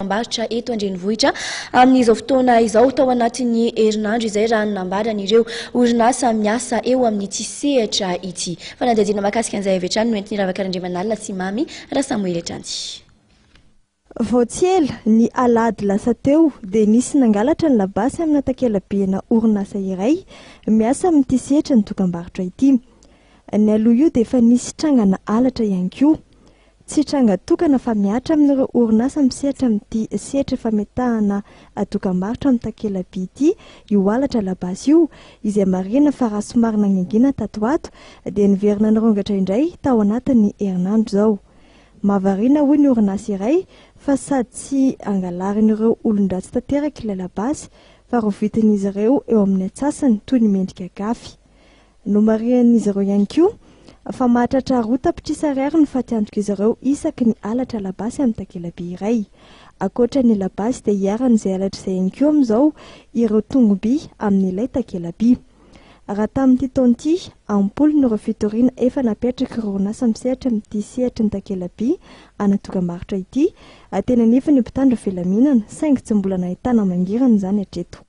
dokam-barotra eto an-drenivohitra amin'izao fotoana izao tao anatin'ny herinandro izay raha nambaran'ireo orinasa miasa eo amin'ity sehatry ity. Fanadihadiana mahakasika an'izay avy hatrany no entin'ny ravakaran-driamanalina sy mamy Raha Samuel Etrandy. Vao tsy ela ny alady lasa teo dia nisy nangalatra ny labasy amina takela-by orinasa iray miasa amin'ity sehatry ny dokam-barotra ity. Ny aloha io dia efa nisy trangana halatra ihany koa. Tsy tranga tokana fa miatra amin'ireo orinasa misehatra amin'ity sehatry fametahana dokam-barotra amin'ny takela-by ity io halatra labasy io izay marina fa raha somary nanangina tato ato dia niverina nirongatra indray tao anatin'ny herinandro izao. Mahavariana hoy ny orinasa iray fa sady tsy angalarin'ireo olon-dratsy tanteraka ilay labasy fa rovitin'izy ireo eo amin'ny atsasany toy ny mendrika gafy. No marian'izy ireo ihany koa fa mahatratra roa tapitrisa ariary ny fatiantoka izy ireo isaky ny halatra labasy amin'ny takela-by iray. Akoatra ny labasy dia hiaran'izay halatra izay ihany koa amin'izao ireo tongo-by amin'ilay takela-by. Raha tamin'ity taon'ity ampolo n'ireo fitoriana efa napetraka ireo orinasa misehatra amin'ity sehatry ny takela-by ana dokam-barotra ity tena nefa ny mpitandro filaminana saingy tsy mbola nahitana mangirana izany hatreto.